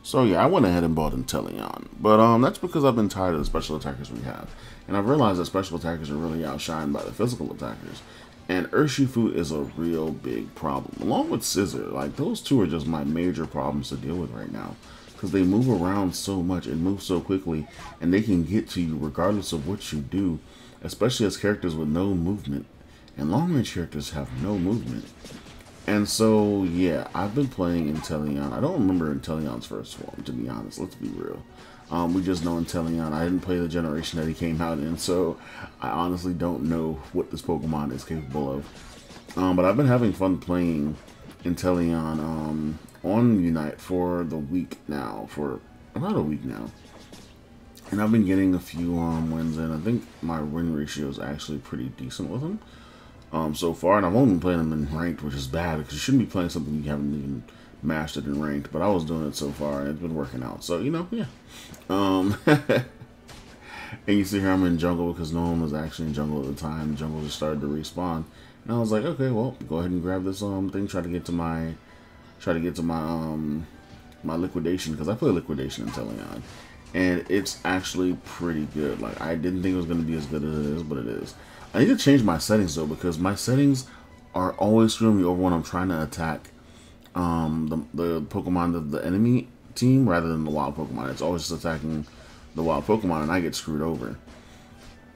So yeah, I went ahead and bought Inteleon, but that's because I've been tired of the special attackers we have, and I've realized that special attackers are really outshined by the physical attackers, and Urshifu is a real big problem, along with Scissor. Like those two are just my major problems to deal with right now, because they move around so much and move so quickly, and they can get to you regardless of what you do, especially as characters with no movement, and long range characters have no movement. And so, yeah, I've been playing Inteleon. I don't remember Inteleon's first form, to be honest. Let's be real. We just know Inteleon. I didn't play the generation that he came out in, so I honestly don't know what this Pokemon is capable of. But I've been having fun playing Inteleon on Unite for the week now, for about a week now. And I've been getting a few wins in. I think my win ratio is actually pretty decent with him. So far, and I've only been playing them in ranked, which is bad because you shouldn't be playing something you haven't even mastered in ranked. But I was doing it so far, and it's been working out. So you know, yeah. And you see here I'm in jungle because no one was actually in jungle at the time. The jungle just started to respawn, and I was like, okay, well, go ahead and grab this thing. Try to get to my my liquidation, because I play liquidation in Inteleon, and it's actually pretty good. Like I didn't think it was going to be as good as it is, but it is. I need to change my settings though, because my settings are always screwing me over when I'm trying to attack the Pokemon, the enemy team, rather than the wild Pokemon. It's always just attacking the wild Pokemon, and I get screwed over.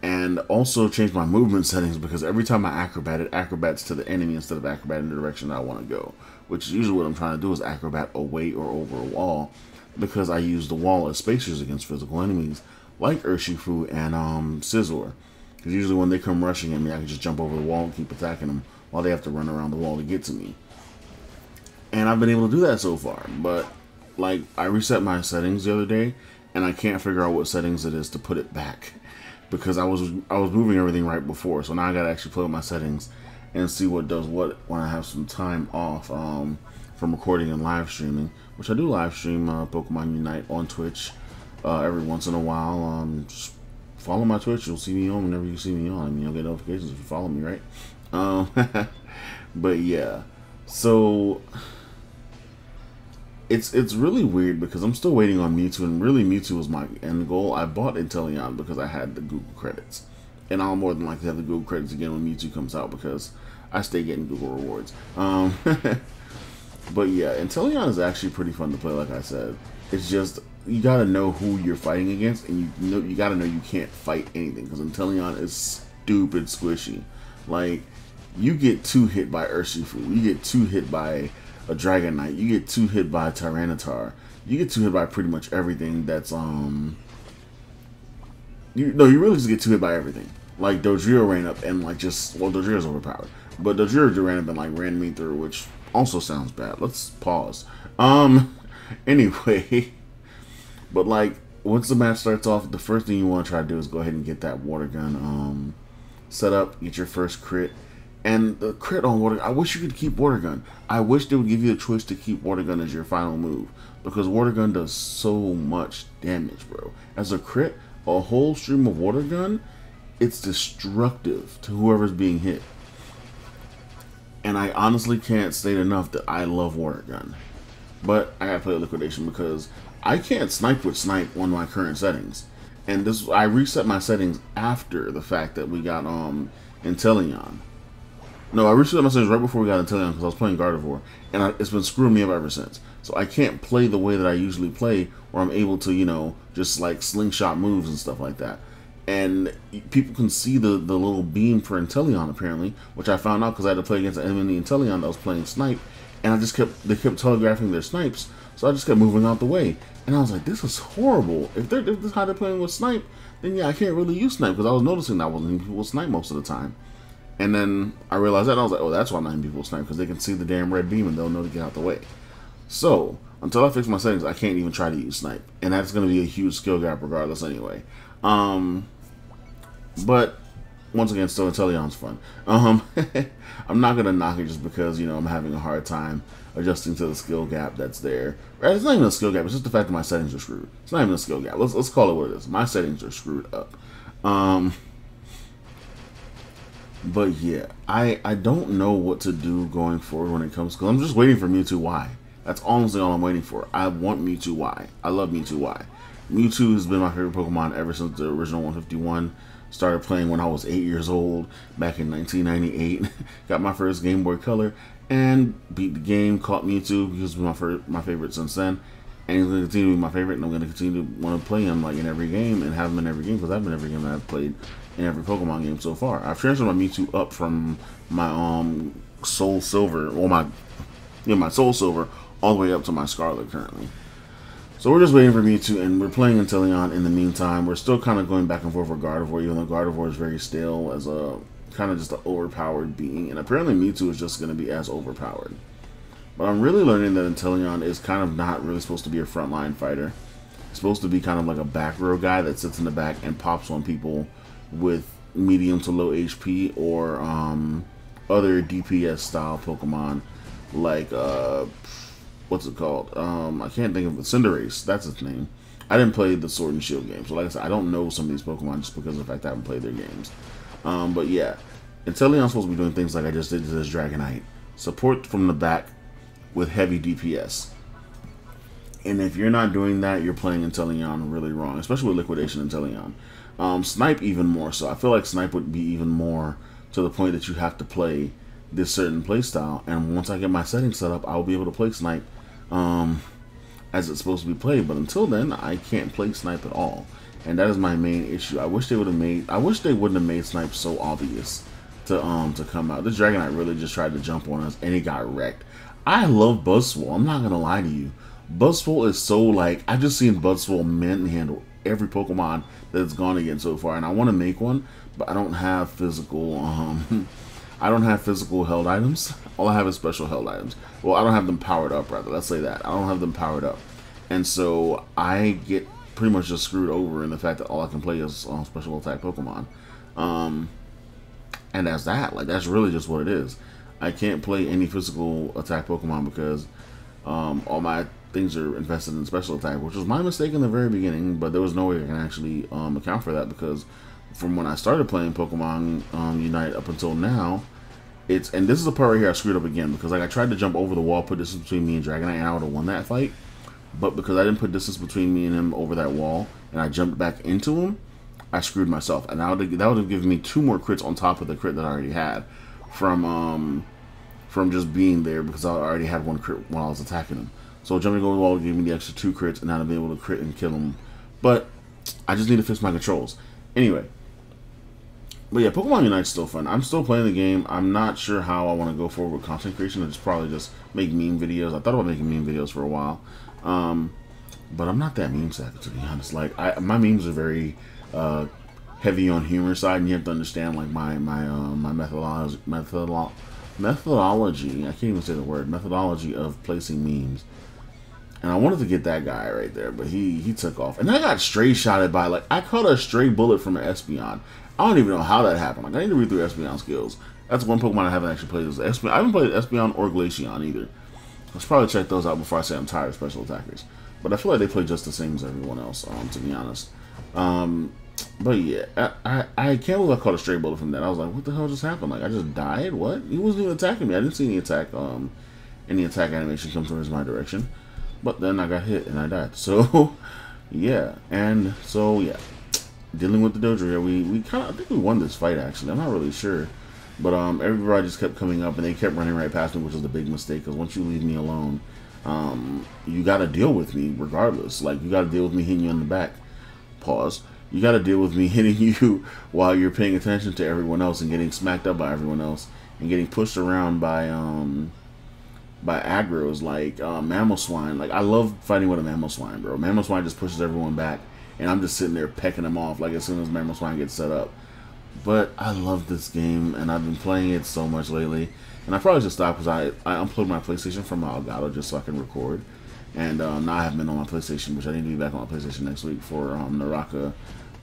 And also change my movement settings, because every time I acrobat, it acrobats to the enemy instead of acrobat in the direction I want to go. Which is usually what I'm trying to do, is acrobat away or over a wall, because I use the wall as spacers against physical enemies like Urshifu and Scizor. Because usually when they come rushing at me, I can just jump over the wall and keep attacking them while they have to run around the wall to get to me. And I've been able to do that so far. But, like, I reset my settings the other day, and I can't figure out what settings it is to put it back. Because I was moving everything right before. So now I gotta actually play with my settings and see what does what when I have some time off from recording and live streaming. Which I do live stream Pokemon Unite on Twitch every once in a while. Just follow my Twitch, you'll see me on whenever you see me on. I mean, you'll get notifications if you follow me, right? But yeah, so it's really weird because I'm still waiting on Mewtwo, and really Mewtwo was my end goal. I bought Inteleon because I had the Google credits, and I'll more than likely have the Google credits again when Mewtwo comes out because I stay getting Google rewards. But yeah, Inteleon is actually pretty fun to play, like I said. It's just, you gotta know who you're fighting against, and you gotta know you can't fight anything, because Inteleon is stupid squishy. Like, you get 2 hit by Urshifu, you get 2 hit by a Dragonite, you get 2 hit by Tyranitar, you get 2 hit by pretty much everything that's you really just get 2 hit by everything. Like Dodrio ran up and like Dodrio's overpowered, but Dodrio ran up and like ran me through, which also sounds bad. Let's pause. Anyway. But like, once the match starts off, the first thing you want to try to do is go ahead and get that water gun set up, get your first crit. And the crit on water, I wish you could keep water gun. I wish they would give you the choice to keep water gun as your final move, because water gun does so much damage, bro. As a crit, a whole stream of water gun, it's destructive to whoever's being hit. And I honestly can't state enough that I love water gun. But I gotta play liquidation because I can't snipe with snipe on my current settings. And this, I reset my settings after the fact that we got Inteleon. No, I reset my settings right before we got Inteleon because I was playing Gardevoir, and it's been screwing me up ever since. So I can't play the way that I usually play, where I'm able to, you know, just like slingshot moves and stuff like that. And people can see the little beam for Inteleon apparently, which I found out because I had to play against an enemy Inteleon that was playing snipe, and they kept telegraphing their snipes, so I just kept moving out the way. And I was like, this is horrible. If this is how they're playing with snipe, then yeah, I can't really use snipe, because I was noticing that I wasn't hitting people with snipe most of the time. And then I realized that, and I was like, oh, that's why I'm not hitting people with snipe, because they can see the damn red beam and they'll know to get out the way. So, until I fix my settings, I can't even try to use snipe. And that's going to be a huge skill gap regardless anyway. But, once again, still Inteleon's fun. I'm not going to knock it just because, you know, I'm having a hard time adjusting to the skill gap that's there. It's not even a skill gap, it's just the fact that my settings are screwed. It's not even a skill gap. Let's call it what it is. My settings are screwed up. But yeah, I don't know what to do going forward when it comes, because I'm just waiting for Mewtwo Y. That's honestly all I'm waiting for. I want Mewtwo Y. I love Mewtwo Y. Mewtwo has been my favorite Pokemon ever since the original 151. Started playing when I was 8 years old, back in 1998. Got my first Game Boy Color, and beat the game, caught Mewtwo, because he's my favorite since then. And he's going to continue to be my favorite, and I'm going to continue to want to play him like in every game, and have him in every game, because I've been every game that I've played in every Pokemon game so far. I've transferred my Mewtwo up from my Soul Silver, or my Soul Silver, all the way up to my Scarlet currently. So we're just waiting for Mewtwo, and we're playing Inteleon in the meantime. We're still kind of going back and forth with Gardevoir, even though Gardevoir is very stale as a kind of just an overpowered being. And apparently Mewtwo is just going to be as overpowered. But I'm really learning that Inteleon is kind of not really supposed to be a frontline fighter. It's supposed to be kind of like a back row guy that sits in the back and pops on people with medium to low HP or other DPS style Pokemon like what's it called? I can't think of it. Cinderace, that's its name. I didn't play the Sword and Shield game, so like I said, I don't know some of these Pokemon just because of the fact I haven't played their games. But yeah, Inteleon's supposed to be doing things like I just did to this Dragonite. Support from the back with heavy DPS. And if you're not doing that, you're playing Inteleon really wrong, especially with Liquidation Inteleon. Snipe even more so. I feel like Snipe would be even more to the point that you have to play this certain playstyle, and once I get my settings set up, I'll be able to play Snipe as it's supposed to be played. But until then, I can't play Snipe at all, and that is my main issue. I wish they wouldn't have made Snipe so obvious to come out. This Dragonite really just tried to jump on us, and he got wrecked. I love Buzzwole. I'm not gonna lie to you. Buzzwole is so like, I've just seen Buzzwole manhandle every Pokemon that it's gone against so far, and I want to make one, but I don't have physical I don't have physical held items. All I have is special held items. Well, I don't have them powered up, rather. Let's say that. I don't have them powered up. And so I get pretty much just screwed over in the fact that all I can play is special attack Pokemon. And that's that. Like, that's really just what it is. I can't play any physical attack Pokemon because all my things are invested in special attack, which was my mistake in the very beginning, but there was no way I can actually account for that, because from when I started playing Pokemon Unite up until now, and this is the part right here I screwed up again, because like I tried to jump over the wall, put distance between me and Dragonite, and I would have won that fight, but because I didn't put distance between me and him over that wall, and I jumped back into him, I screwed myself, and that would have given me 2 more crits on top of the crit that I already had from just being there, because I already had 1 crit while I was attacking him. So jumping over the wall gave me the extra 2 crits, and now I'll be able to crit and kill him. But I just need to fix my controls. Anyway. But yeah, Pokemon Unite's still fun. I'm still playing the game. I'm not sure how I want to go forward with content creation. I'll just probably just make meme videos. I thought about making meme videos for a while. But I'm not that meme savvy, to be honest. Like, my memes are very heavy on humor side, and you have to understand like my methodology. I can't even say the word. Methodology of placing memes. And I wanted to get that guy right there, but he took off. And I got stray shotted by, like, I caught a stray bullet from an Espeon. I don't even know how that happened. Like, I need to read through Espeon skills. That's one Pokemon I haven't actually played. Is Espeon. I haven't played Espeon or Glaceon either. Let's probably check those out before I say I'm tired of special attackers. But I feel like they play just the same as everyone else, to be honest. But yeah, I can't believe I caught a stray bullet from that. I was like, what the hell just happened? Like, I just died? What? He wasn't even attacking me. I didn't see any attack animation come towards my direction. But then I got hit and I died. So yeah, and so yeah, dealing with the dojo here. We kind of, I think we won this fight actually. I'm not really sure, but everybody just kept coming up and they kept running right past me, which was the big mistake. Because once you leave me alone, you got to deal with me regardless. Like, you got to deal with me hitting you in the back. Pause. You got to deal with me hitting you while you're paying attention to everyone else and getting smacked up by everyone else and getting pushed around by aggros like Mamoswine. Like, I love fighting with a Mamoswine, bro. Mamoswine just pushes everyone back, and I'm just sitting there pecking them off like as soon as Mamoswine gets set up. But I love this game, and I've been playing it so much lately. And I probably should stop because I unplugged my PlayStation from my Elgato just so I can record. And now I haven't been on my PlayStation, which I need to be back on my PlayStation next week for Naraka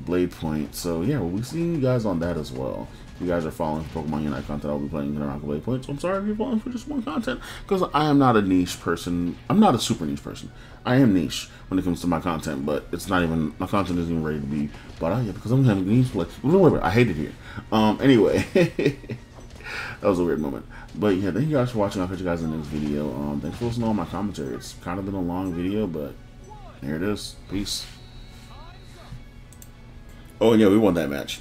Blade Point. So yeah, we'll be seeing you guys on that as well. If you guys are following Pokemon Unite content, I'll be playing Naraka Blade Point. So I'm sorry if you're following for just one content, because I am not a niche person. I'm not a super niche person. I am niche when it comes to my content, but it's not even, my content isn't even ready to be bought out yet because I'm having niche play. Wait, I hate it here. Anyway. That was a weird moment. But yeah, thank you guys for watching. I'll catch you guys in the next video. Thanks for listening to all my commentary. It's kind of been a long video, but here it is. Peace. Oh, and yeah, we won that match.